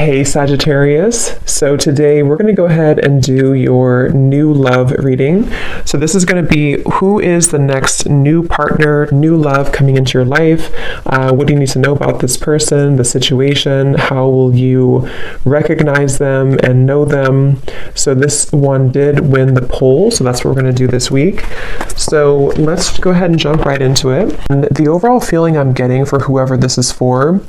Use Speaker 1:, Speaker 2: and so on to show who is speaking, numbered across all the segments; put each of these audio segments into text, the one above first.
Speaker 1: Hey Sagittarius, so today we're going to go ahead and do your new love reading. So this is going to be who is the next new partner, new love coming into your life. What do you need to know about this person, the situation? How will you recognize them and know them? So this one did win the poll, so that's what we're going to do this week. So let's go ahead and jump right into it. And the overall feeling I'm getting for whoever this is for,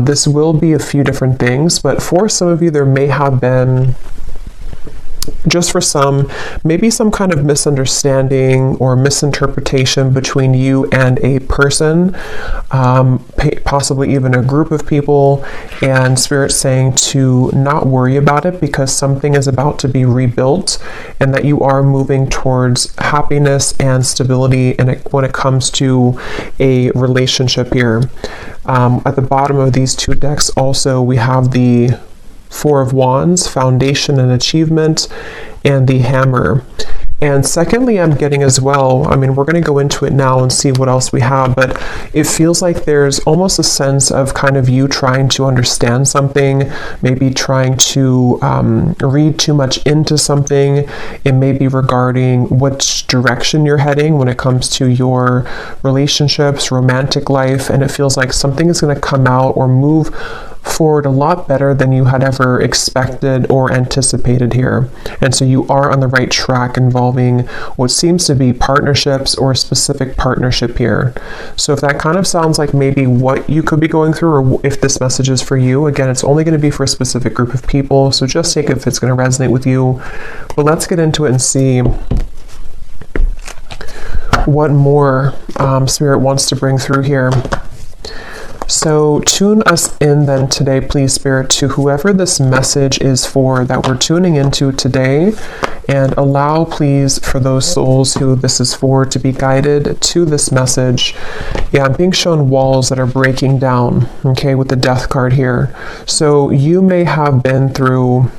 Speaker 1: this will be a few different things, but for some of you, there may have been, just for some, maybe some kind of misunderstanding or misinterpretation between you and a person, possibly even a group of people, and Spirit saying to not worry about it because something is about to be rebuilt and that you are moving towards happiness and stability when it comes to a relationship here. At the bottom of these two decks also we have the Four of Wands, Foundation and Achievement, and the Hammer. And secondly, I'm getting as well, we're going to go into it now and see what else we have, but it feels like there's almost a sense of kind of you trying to understand something, maybe trying to read too much into something. It may be regarding which direction you're heading when it comes to your relationships, romantic life, and it feels like something is going to come out or move forward a lot better than you had ever expected or anticipated here. And so you are on the right track involving what seems to be partnerships or a specific partnership here. So if that kind of sounds like maybe what you could be going through, or if this message is for you, again, it's only going to be for a specific group of people. So just take it if it's going to resonate with you. But let's get into it and see what more Spirit wants to bring through here. So tune us in then today, please, Spirit, to whoever this message is for that we're tuning into today, and allow, please, for those souls who this is for to be guided to this message. Yeah, I'm being shown walls that are breaking down, okay, with the Death card here. So you may have been through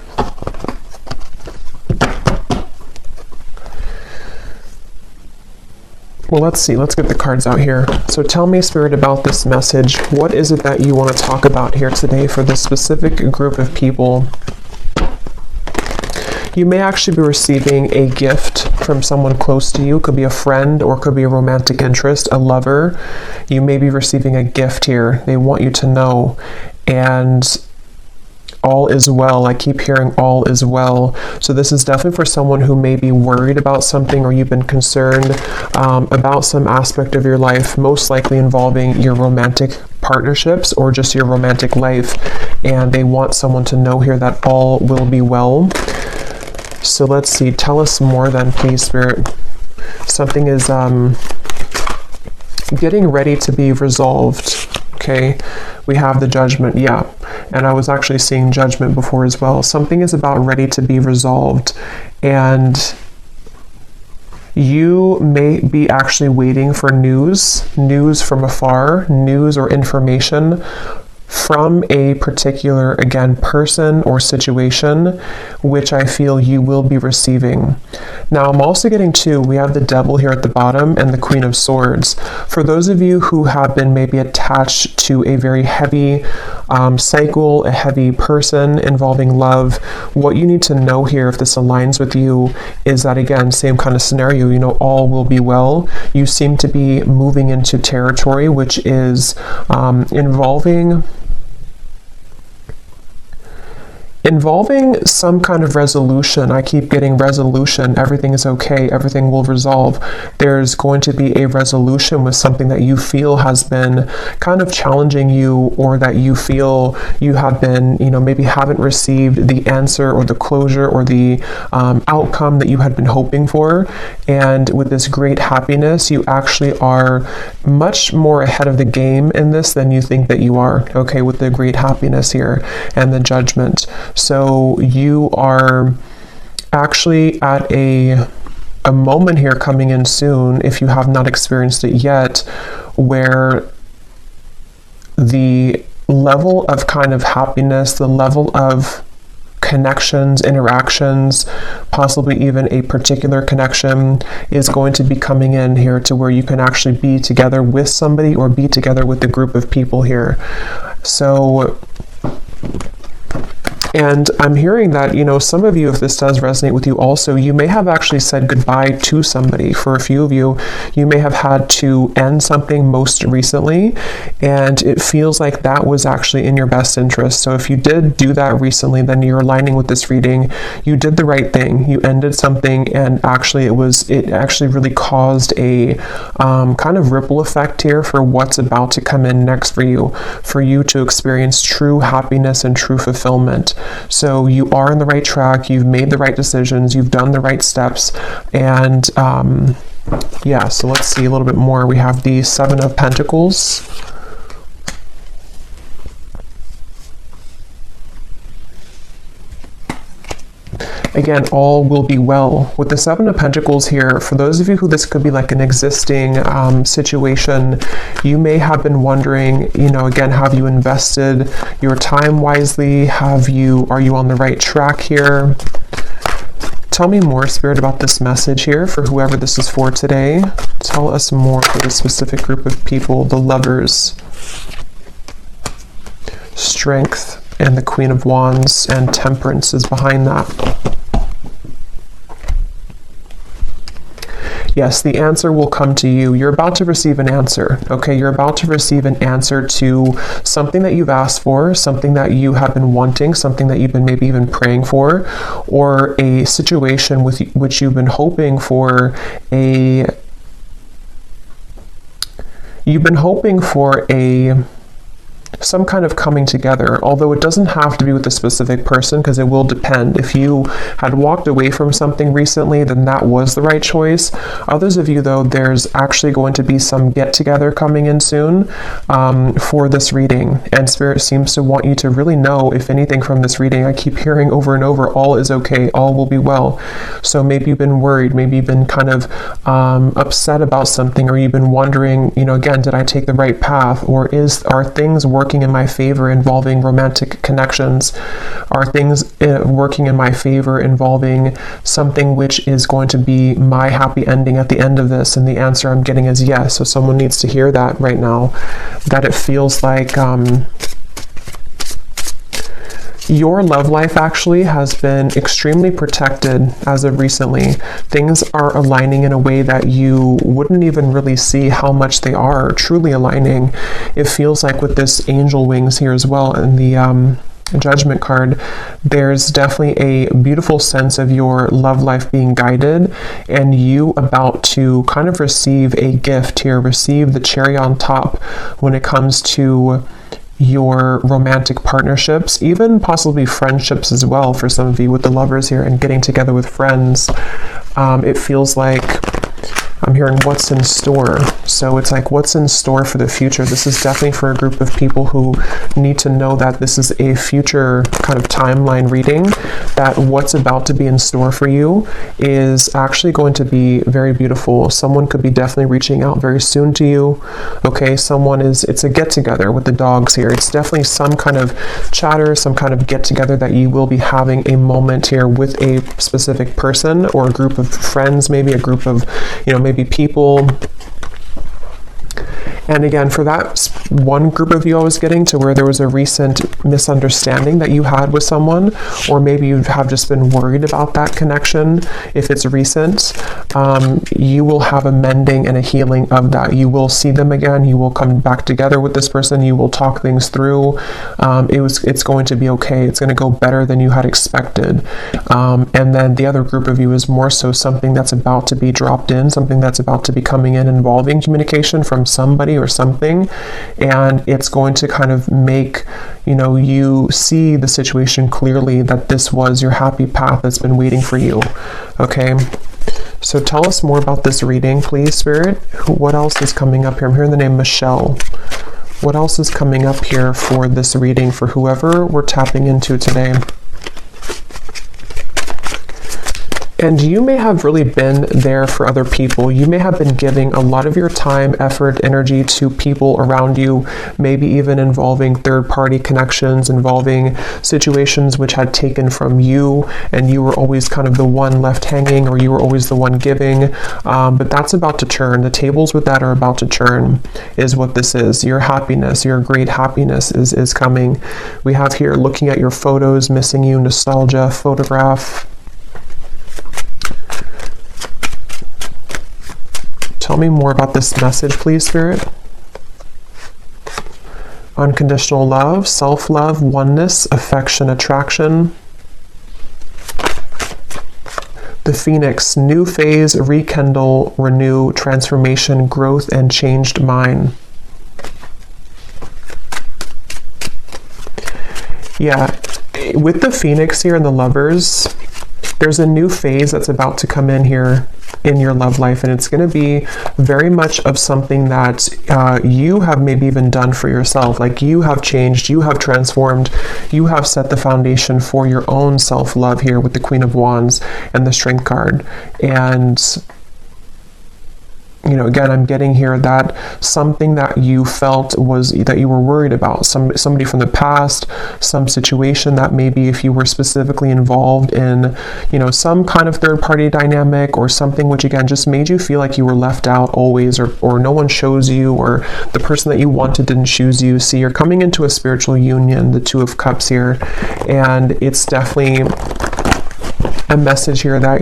Speaker 1: well, let's see. Let's get the cards out here. So tell me, Spirit, about this message. What is it that you want to talk about here today for this specific group of people? You may actually be receiving a gift from someone close to you. It could be a friend or it could be a romantic interest, a lover. You may be receiving a gift here. They want you to know. And all is well. I keep hearing all is well. So this is definitely for someone who may be worried about something, or you've been concerned about some aspect of your life, most likely involving your romantic partnerships or just your romantic life. And they want someone to know here that all will be well. So let's see. Tell us more then, please, Spirit. Something is getting ready to be resolved. Okay, we have the Judgment, yeah, and I was actually seeing Judgment before as well. Something is about ready to be resolved, and you may be actually waiting for news from afar, news or information from a particular, again, person or situation, which I feel you will be receiving. Now, I'm also getting we have the Devil here at the bottom and the Queen of Swords. For those of you who have been maybe attached to a very heavy cycle, a heavy person involving love, what you need to know here, if this aligns with you, is that, again, same kind of scenario, all will be well. You seem to be moving into territory which is involving some kind of resolution. I keep getting resolution. Everything is okay. Everything will resolve. There's going to be a resolution with something that you feel has been kind of challenging you, or that you feel you have been, maybe haven't received the answer or the closure or the outcome that you had been hoping for. And with this great happiness, you actually are much more ahead of the game in this than you think that you are, okay, with the great happiness here and the Judgment. So you are actually at a moment here coming in soon, if you have not experienced it yet, where the level of kind of happiness, the level of connections, interactions, possibly even a particular connection is going to be coming in here to where you can actually be together with somebody or be together with a group of people here. So And I'm hearing that, you know, some of you, if this does resonate with you also, you may have actually said goodbye to somebody. For a few of you, you may have had to end something most recently, and it feels like that was actually in your best interest. So if you did do that recently, then you're aligning with this reading. You did the right thing. You ended something, and actually it actually really caused a kind of ripple effect here for what's about to come in next for you to experience true happiness and true fulfillment. So you are on the right track. You've made the right decisions. You've done the right steps. And yeah, so let's see a little bit more. We have the Seven of Pentacles. Again, all will be well. With the Seven of Pentacles here, for those of you who this could be like an existing situation, you may have been wondering, you know, again, have you invested your time wisely? Are you on the right track here? Tell me more, Spirit, about this message here for whoever this is for today. Tell us more for this specific group of people, the Lovers. Strength and the Queen of Wands, and Temperance is behind that. Yes, the answer will come to you. You're about to receive an answer, okay? You're about to receive an answer to something that you've asked for, something that you have been wanting, something that you've been maybe even praying for, or a situation with which you've been hoping for some kind of coming together, although it doesn't have to be with a specific person, because it will depend. If you had walked away from something recently, then that was the right choice. Others of you, though, there's actually going to be some get-together coming in soon for this reading, and Spirit seems to want you to really know, if anything, from this reading. I keep hearing over and over, all is okay, all will be well. So maybe you've been worried, maybe you've been kind of upset about something, or you've been wondering, you know, again, did I take the right path, or are things working in my favor involving romantic connections? Are things working in my favor involving something which is going to be my happy ending at the end of this? And the answer I'm getting is yes. So someone needs to hear that right now, that it feels like your love life actually has been extremely protected as of recently. Things are aligning in a way that you wouldn't even really see how much they are truly aligning. It feels like with this angel wings here as well, and the Judgment card, there's definitely a beautiful sense of your love life being guided, and you about to kind of receive a gift here, receive the cherry on top when it comes to your romantic partnerships, even possibly friendships as well for some of you with the Lovers here, and getting together with friends. It feels like I'm hearing what's in store. So it's like, what's in store for the future? This is definitely for a group of people who need to know that this is a future kind of timeline reading, that what's about to be in store for you is actually going to be very beautiful. Someone could be definitely reaching out very soon to you. Okay, it's a get together with the dogs here. It's definitely some kind of chatter, some kind of get together that you will be having a moment here with a specific person, or a group of friends, maybe a group of, you know, maybe people. And again, for that one group of you I was getting to, where there was a recent misunderstanding that you had with someone, or maybe you have just been worried about that connection, if it's recent, you will have a mending and a healing of that. You will see them again. You will come back together with this person. You will talk things through. It's going to be okay. It's going to go better than you had expected. And then the other group of you is more so something that's about to be dropped in, something that's about to be coming in, involving communication from somebody or something, and it's going to kind of make, you know, you see the situation clearly, that this was your happy path that's been waiting for you. Okay, so tell us more about this reading, please, Spirit. What else is coming up here? I'm hearing the name Michelle. What else is coming up here for this reading for whoever we're tapping into today? And you may have really been there for other people. You may have been giving a lot of your time, effort, energy to people around you, maybe even involving third-party connections, involving situations which had taken from you, and you were always kind of the one left hanging, or you were always the one giving. But that's about to turn. The tables with that are about to turn, is what this is. Your happiness, your great happiness is coming. We have here looking at your photos, missing you, nostalgia, photograph. Tell me more about this message, please, Spirit. Unconditional love, self-love, oneness, affection, attraction. The Phoenix, new phase, rekindle, renew, transformation, growth, and changed mind. Yeah, with the Phoenix here and the Lovers, there's a new phase that's about to come in here in your love life, and it's going to be very much of something that you have maybe even done for yourself. Like, you have changed, you have transformed, you have set the foundation for your own self-love here with the Queen of Wands and the Strength card. And you know, again, I'm getting here that something that you felt was that you were worried about, somebody from the past, some situation that maybe if you were specifically involved in, you know, some kind of third-party dynamic or something which again just made you feel like you were left out always, or no one chose you, or the person that you wanted didn't choose you. See, you're coming into a spiritual union, the Two of Cups here, and it's definitely a message here that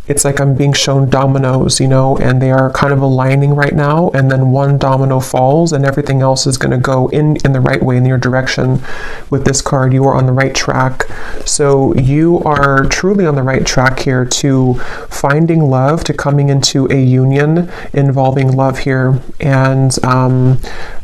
Speaker 1: it's like I'm being shown dominoes, you know, and they are kind of aligning right now, and then one domino falls and everything else is going to go in the right way, in your direction. With this card, you are on the right track. So you are truly on the right track here to finding love, to coming into a union involving love here. And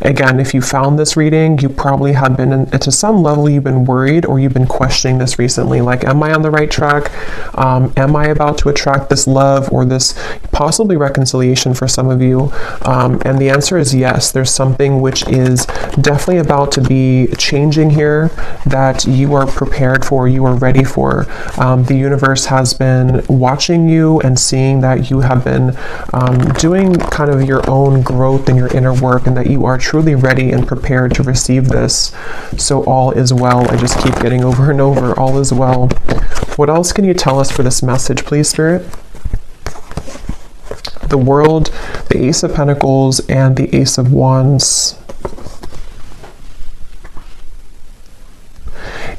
Speaker 1: again, if you found this reading, you probably have been, to some level, you've been worried, or you've been questioning this recently. Like, am I on the right track? Am I about to attract this love or this possibly reconciliation for some of you? And the answer is yes. There's something which is definitely about to be changing here that you are prepared for, you are ready for. The universe has been watching you and seeing that you have been doing kind of your own growth and your inner work, and that you are truly ready and prepared to receive this. So all is well. I just keep getting over and over, all is well. What else can you tell us for this message, please, Spirit? The World, the Ace of Pentacles, and the Ace of Wands.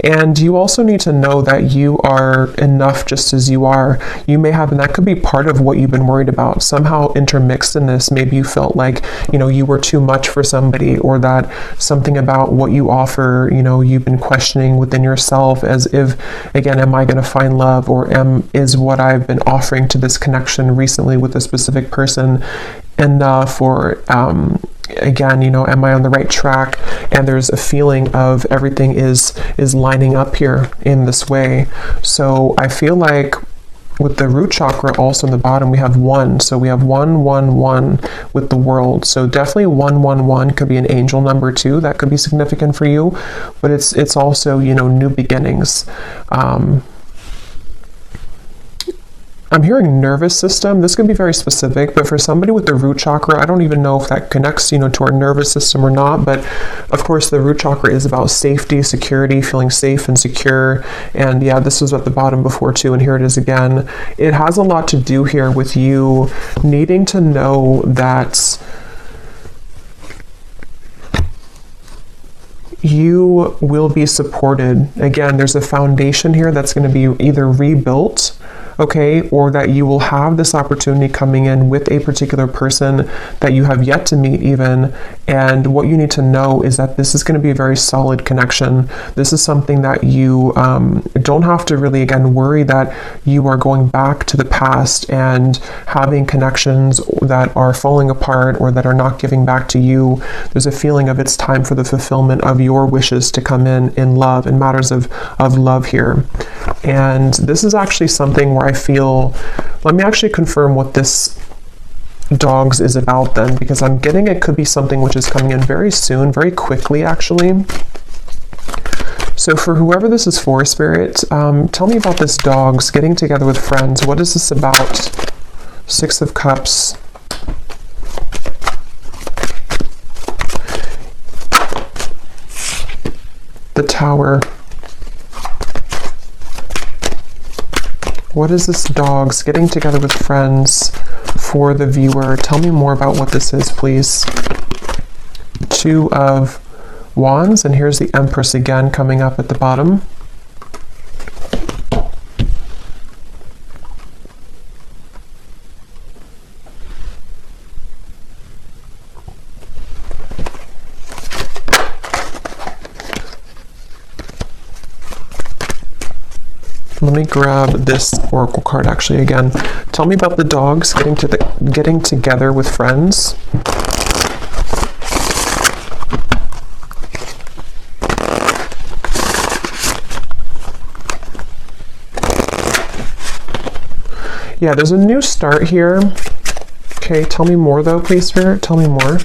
Speaker 1: And you also need to know that you are enough just as you are. You may have, and that could be part of what you've been worried about. Somehow intermixed in this, maybe you felt like, you know, you were too much for somebody, or that something about what you offer, you know, you've been questioning within yourself, as if, again, am I going to find love, or is what I've been offering to this connection recently with a specific person enough, or again, you know, am I on the right track? And there's a feeling of everything is lining up here in this way. So I feel like with the root chakra also in the bottom, we have 1. So we have 1, 1, 1 with the World. So definitely 1, 1, 1 could be an angel number too. That could be significant for you. But it's also, you know, new beginnings. I'm hearing nervous system. This can be very specific, but for somebody with the root chakra, I don't even know if that connects, you know, to our nervous system or not. But of course, the root chakra is about safety, security, feeling safe and secure. And yeah, this was at the bottom before too, and here it is again. It has a lot to do here with you needing to know that you will be supported. Again, there's a foundation here that's going to be either rebuilt, okay, or that you will have this opportunity coming in with a particular person that you have yet to meet even. And what you need to know is that this is going to be a very solid connection. This is something that you don't have to really, again, worry that you are going back to the past and having connections that are falling apart or that are not giving back to you. There's a feeling of it's time for the fulfillment of your wishes to come in love, in matters of love here. And this is actually something where I feel, let me actually confirm what this dogs is about then, because I'm getting it could be something which is coming in very soon, very quickly actually. So for whoever this is for, Spirit, tell me about this dogs getting together with friends. What is this about? Six of Cups. The Tower. What is this dogs getting together with friends for the viewer? Tell me more about what this is, please. Two of Wands, and here's the Empress again coming up at the bottom. Let me grab this oracle card actually again. Tell me about the dogs getting together with friends. Yeah, there's a new start here. Okay, tell me more though, please, Spirit. Tell me more.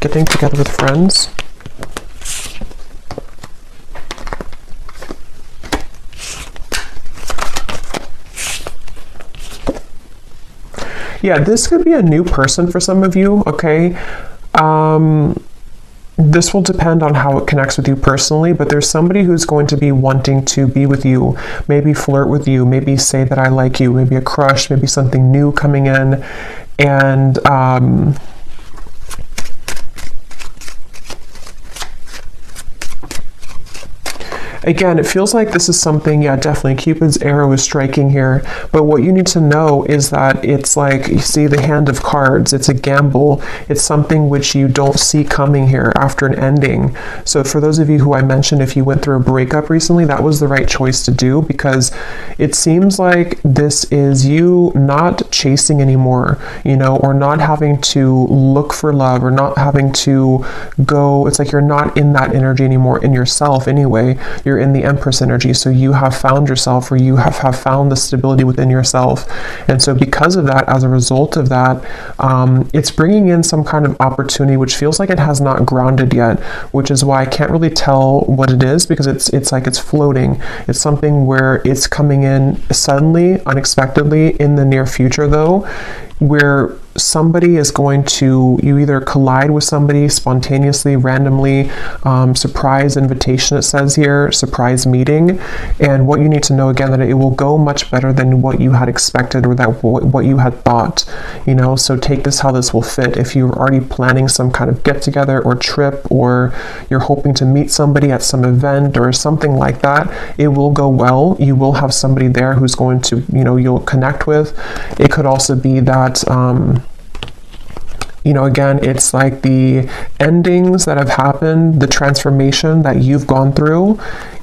Speaker 1: Getting together with friends. Yeah, this could be a new person for some of you, okay? This will depend on how it connects with you personally, but there's somebody who's going to be wanting to be with you, maybe flirt with you, maybe say that I like you, maybe a crush, maybe something new coming in. And again, it feels like this is something, yeah, definitely Cupid's arrow is striking here. But what you need to know is that it's like, you see the hand of cards, it's a gamble. It's something which you don't see coming here after an ending. So for those of you who I mentioned, if you went through a breakup recently, that was the right choice to do, because it seems like this is you not chasing anymore, you know, or not having to look for love, or not having to go, it's like you're not in that energy anymore in yourself anyway. You're in the Empress energy, so you have found yourself, or you have found the stability within yourself. And so because of that, as a result of that, it's bringing in some kind of opportunity which feels like it has not grounded yet, which is why I can't really tell what it is, because it's like it's floating. It's something where it's coming in suddenly, unexpectedly in the near future though, where somebody is going to, you either collide with somebody spontaneously, randomly, surprise invitation, it says here, surprise meeting. And what you need to know again, that it will go much better than what you had expected, or that what you had thought, you know. So take this how this will fit. If you're already planning some kind of get together or trip, or you're hoping to meet somebody at some event or something like that, it will go well. You will have somebody there who's going to, you know, you'll connect with. It could also be that you know, again, it's like the endings that have happened, the transformation that you've gone through.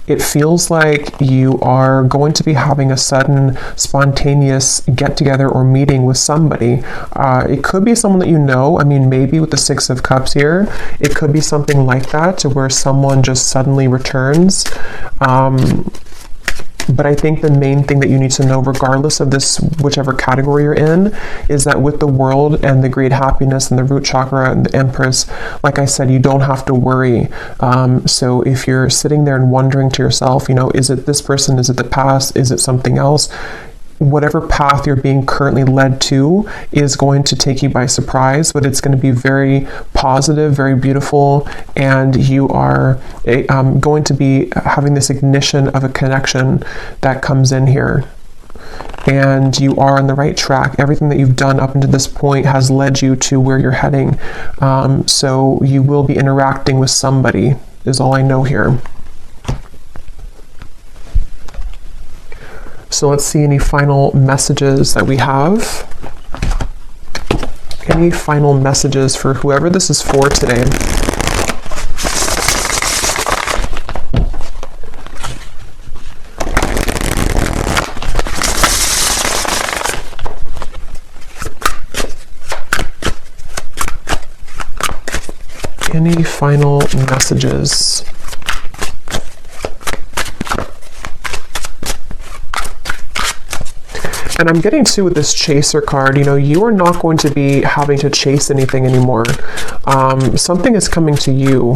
Speaker 1: It feels like you are going to be having a sudden spontaneous get together or meeting with somebody. It could be someone that you know. I mean, maybe with the Six of Cups here, it could be something like that, to where someone just suddenly returns. But I think the main thing that you need to know, regardless of this, whichever category you're in, is that with the World and the great happiness and the root chakra and the Empress, like I said, you don't have to worry. So if you're sitting there and wondering to yourself, you know, is it this person? Is it the past? Is it something else? Whatever path you're being currently led to is going to take you by surprise, but it's going to be very positive, very beautiful, and you are going to be having this ignition of a connection that comes in here. And you are on the right track. Everything that you've done up until this point has led you to where you're heading. So you will be interacting with somebody, is all I know here. So let's see any final messages that we have. Any final messages for whoever this is for today? Any final messages? And I'm getting to with this chaser card, you know, you are not going to be having to chase anything anymore. Something is coming to you.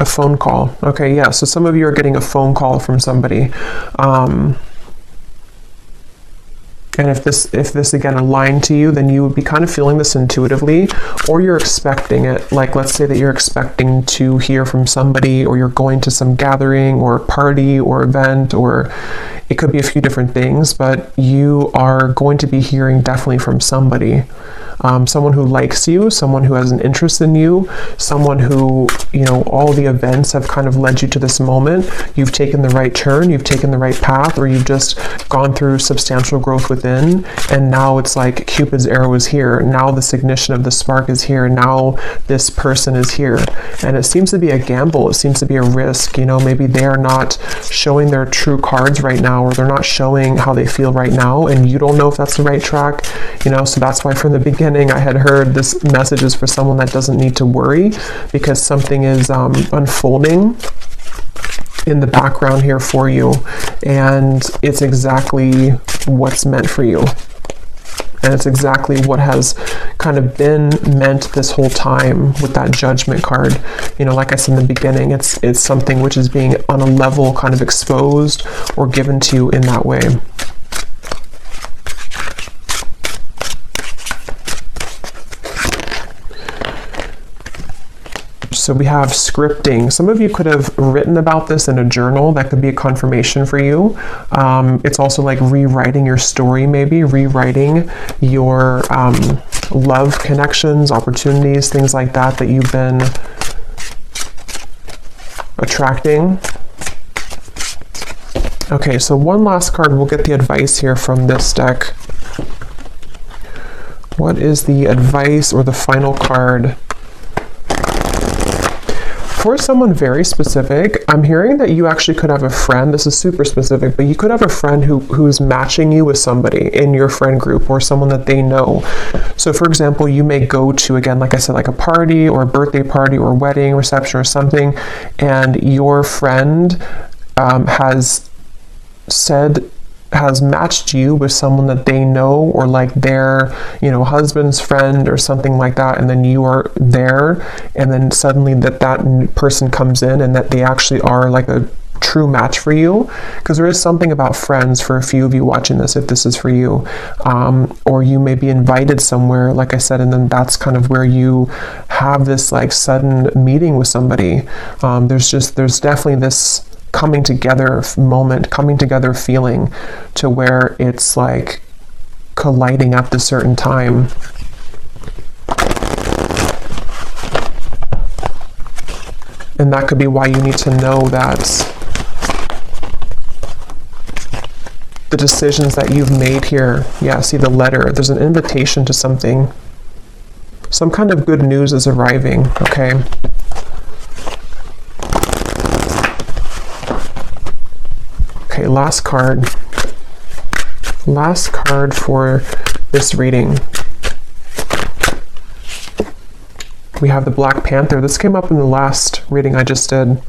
Speaker 1: A phone call. Okay, yeah. So some of you are getting a phone call from somebody. And if this again aligned to you, then you would be kind of feeling this intuitively, or you're expecting it. Like, let's say that you're expecting to hear from somebody, or you're going to some gathering or party or event, or it could be a few different things, but you are going to be hearing definitely from somebody. Someone who likes you, someone who has an interest in you, someone who, you know, all the events have kind of led you to this moment. You've taken the right turn, you've taken the right path, or you've just gone through substantial growth within, and now it's like Cupid's arrow is here. Now this ignition of the spark is here. Now this person is here. And it seems to be a gamble. It seems to be a risk. You know, maybe they are not showing their true cards right now, or they're not showing how they feel right now, and you don't know if that's the right track, you know. So that's why from the beginning I had heard this message is for someone that doesn't need to worry, because something is unfolding in the background here for you, and it's exactly what's meant for you, and it's exactly what has kind of been meant this whole time with that Judgment card. You know, like I said in the beginning, it's something which is being on a level kind of exposed or given to you in that way. So we have scripting. Some of you could have written about this in a journal. That could be a confirmation for you. It's also like rewriting your story, maybe rewriting your love connections, opportunities, things like that that you've been attracting. Okay, so one last card. We'll get the advice here from this deck. What is the advice or the final card? For someone very specific, I'm hearing that you actually could have a friend. This is super specific, but you could have a friend who's matching you with somebody in your friend group, or someone that they know. So for example, you may go to, again, like I said, like a party or a birthday party or wedding reception or something, and your friend has matched you with someone that they know, or like their, you know, husband's friend or something like that, and then you are there, and then suddenly that person comes in and that they actually are like a true match for you. Because there is something about friends for a few of you watching this, if this is for you, or you may be invited somewhere, like I said, and then that's kind of where you have this like sudden meeting with somebody. There's definitely this coming together moment, coming together feeling, to where it's like colliding at this certain time. And that could be why you need to know that the decisions that you've made here, yeah, see the letter, there's an invitation to something. Some kind of good news is arriving, okay? Okay, last card. Last card for this reading. We have the Black Panther. This came up in the last reading I just did.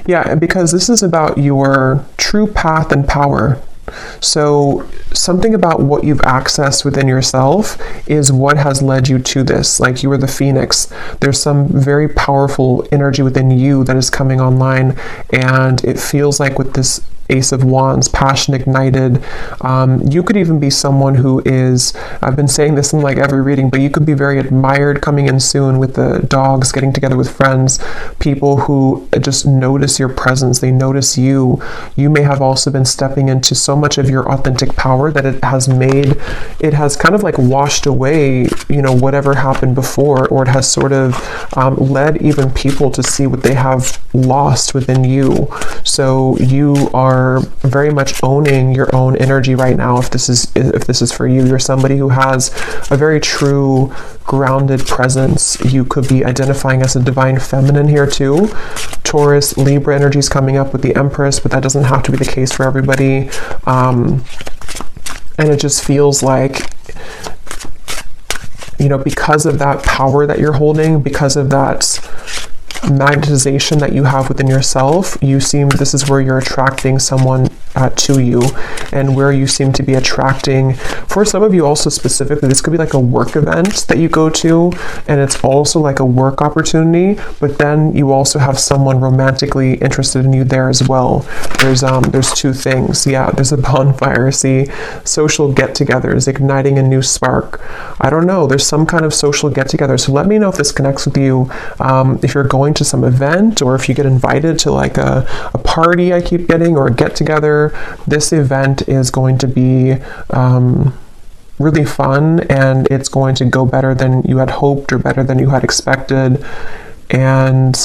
Speaker 1: Yeah, because this is about your true path and power. So something about what you've accessed within yourself is what has led you to this. Like, you are the phoenix. There's some very powerful energy within you that is coming online, and it feels like with this Ace of Wands, passion ignited. You could even be someone who is, I've been saying this in like every reading, but you could be very admired coming in soon with the dogs, getting together with friends, people who just notice your presence, they notice you. You may have also been stepping into so much of your authentic power that it has kind of like washed away, you know, whatever happened before, or it has sort of led even people to see what they have lost within you. So you are very much owning your own energy right now. If this is for you, you're somebody who has a very true grounded presence. You could be identifying as a divine feminine here too. Taurus, Libra energy is coming up with the Empress, but that doesn't have to be the case for everybody. And it just feels like, you know, because of that power that you're holding, because of that magnetization that you have within yourself, this is where you're attracting someone to you, and where you seem to be attracting, for some of you also specifically, this could be like a work event that you go to, and it's also like a work opportunity, but then you also have someone romantically interested in you there as well. There's two things. Yeah, there's a bonfire. See, social get-togethers, igniting a new spark. I don't know, there's some kind of social get-together. So let me know if this connects with you. If you're going to some event, or if you get invited to like a party I keep getting, or a get-together, this event is going to be really fun, and it's going to go better than you had hoped, or better than you had expected. And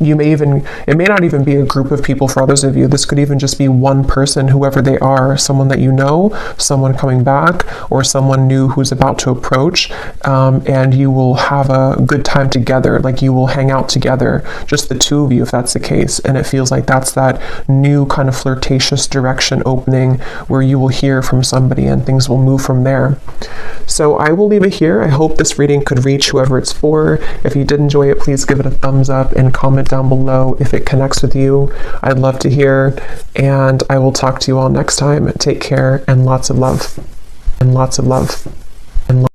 Speaker 1: it may not even be a group of people for others of you. This could even just be one person, whoever they are, someone that you know, someone coming back, or someone new who's about to approach, and you will have a good time together. Like, you will hang out together, just the two of you, if that's the case. And it feels like that's that new kind of flirtatious direction opening, where you will hear from somebody and things will move from there. So I will leave it here. I hope this reading could reach whoever it's for. If you did enjoy it, please give it a thumbs up and comment down below if it connects with you. I'd love to hear, and I will talk to you all next time. Take care, and lots of love.